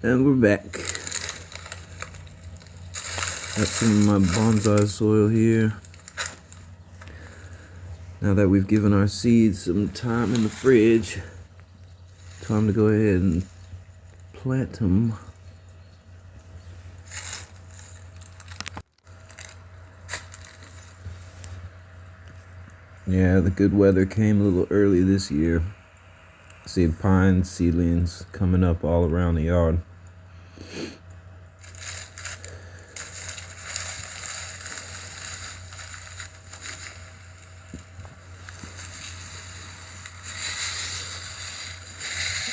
And we're back. Got some of my bonsai soil here. Now that we've given our seeds some time in the fridge, time to go ahead and plant them. Yeah, the good weather came a little early this year. See pine seedlings coming up all around the yard.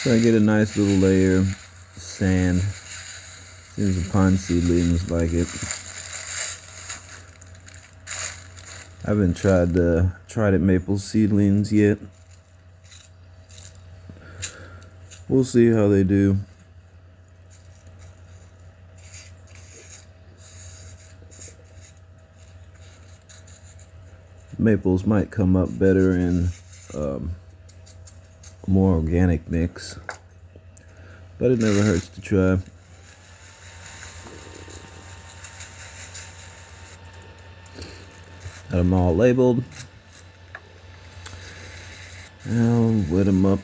So I get a nice little layer of sand. Seems the pine seedlings like it. I haven't tried the trident maple seedlings yet. We'll see how they do. Maples might come up better in a more organic mix, but it never hurts to try. Got them all labeled. I'll wet them up.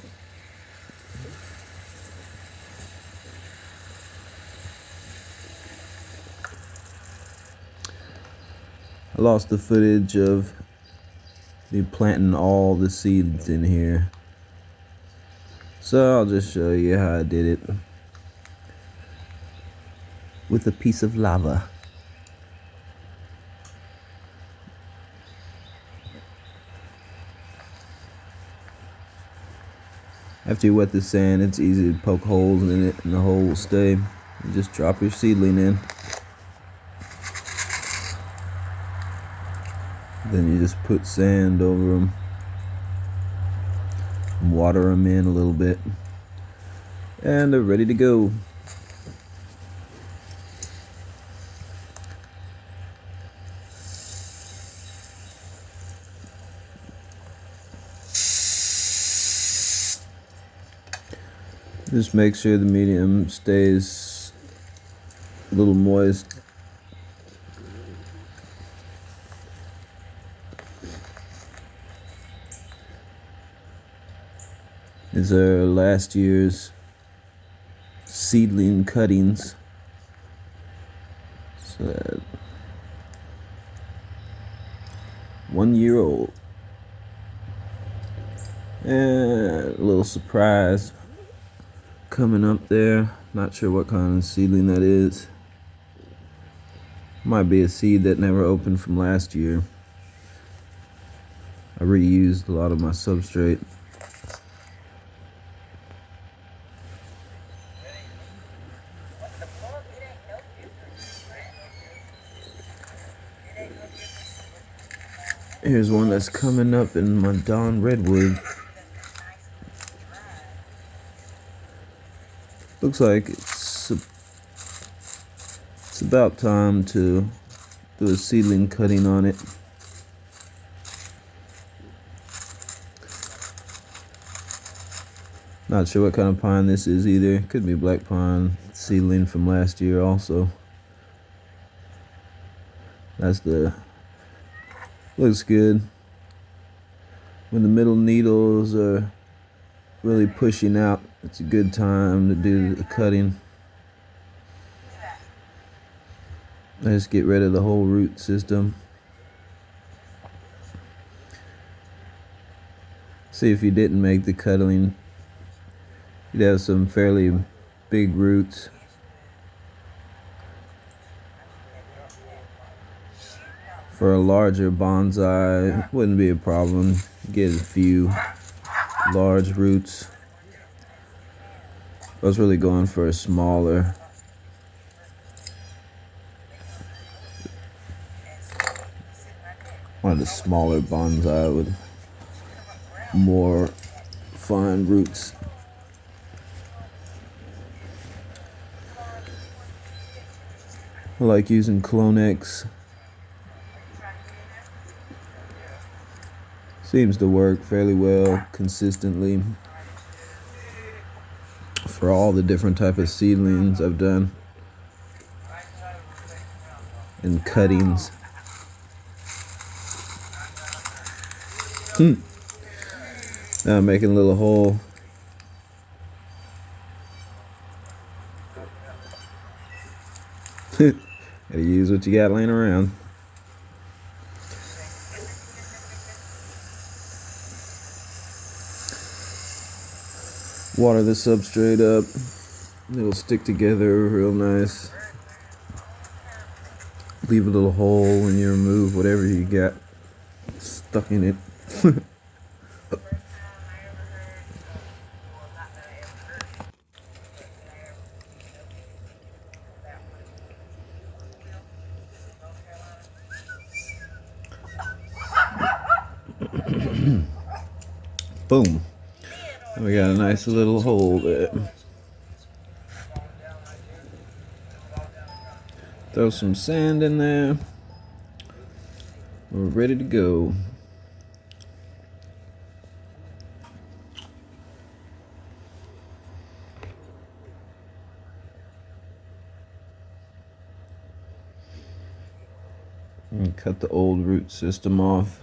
I lost the footage of me planting all the seeds in here, so I'll just show you how I did it with a piece of lava. After you wet the sand, it's easy to poke holes in it and the hole will stay. You just drop your seedling in. Then you just put sand over them. Water them in a little bit. And they're ready to go. Just make sure the medium stays a little moist. These are last year's seedling cuttings. So 1 year old. And a little surprise coming up there. Not sure what kind of seedling that is. Might be a seed that never opened from last year. I reused a lot of my substrate. Here's one that's coming up in my Dawn redwood. Looks like it's about time to do a seedling cutting on it. Not sure what kind of pine this is either. Could be black pine seedling from last year also. Looks good. When the middle needles are really pushing out, it's a good time to do the cutting. I just get rid of the whole root system. See, if you didn't make the cutting, you'd have some fairly big roots. For a larger bonsai, it wouldn't be a problem. Get a few large roots. I was really going for a smaller. Wanted a smaller bonsai with more fine roots. I like using Clonex. Seems to work fairly well consistently for all the different type of seedlings I've done and cuttings. Now I'm making a little hole. Gotta use what you got laying around. Water the substrate up. It'll stick together real nice. Leave a little hole when you remove whatever you got stuck in it. Boom. And we got a nice little hole there. Throw some sand in there. We're ready to go. And cut the old root system off.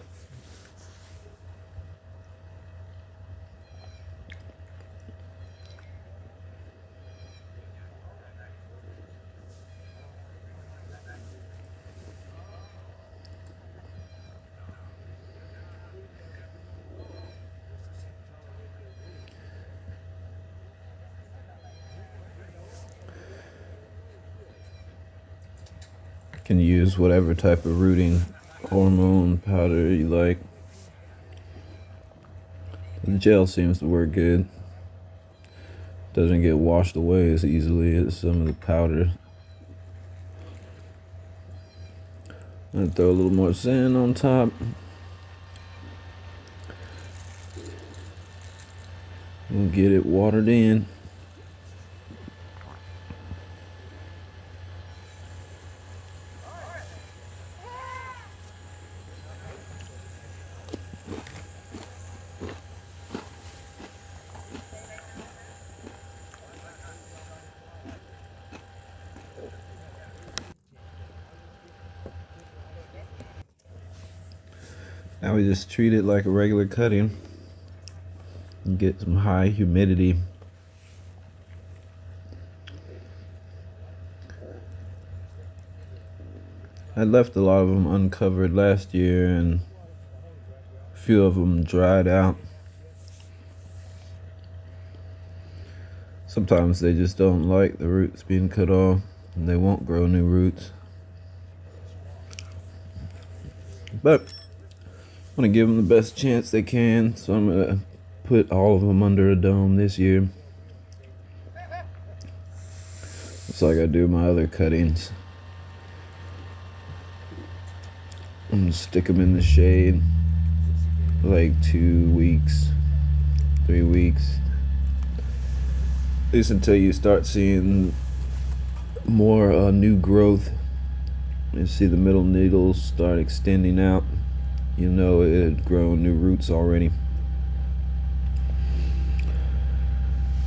Can use whatever type of rooting hormone powder you like. The gel seems to work good. Doesn't get washed away as easily as some of the powder. I'm gonna throw a little more sand on top. We'll get it watered in. Now we just treat it like a regular cutting and get some high humidity. I left a lot of them uncovered last year and a few of them dried out. Sometimes they just don't like the roots being cut off and they won't grow new roots. But I want to give them the best chance they can, so I'm going to put all of them under a dome this year. Just like I do my other cuttings. I'm going to stick them in the shade for like 2 weeks, 3 weeks. At least until you start seeing more new growth. You see the middle needles start extending out. You know it had grown new roots already.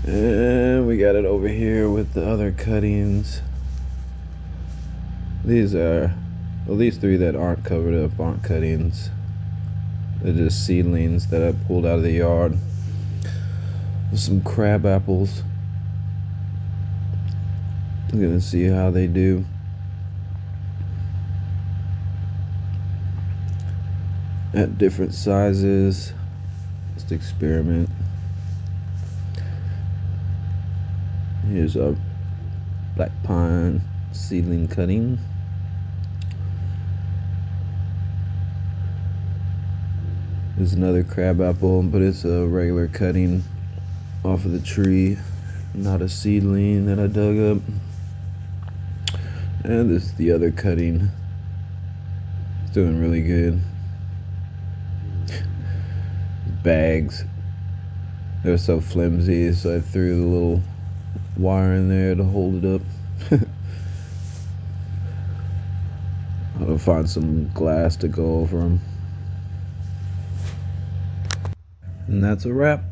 And we got it over here with the other cuttings. These are, well, these three that aren't covered up aren't cuttings. They're just seedlings that I pulled out of the yard. There's some crab apples. I'm gonna see how they do. At different sizes. Just experiment. Here's our black pine seedling cutting. There's another crab apple, but it's a regular cutting off of the tree, not a seedling that I dug up. And this is the other cutting. It's doing really good. Bags, they're so flimsy, so I threw the little wire in there to hold it up. I'll find some glass to go over them. And that's a wrap.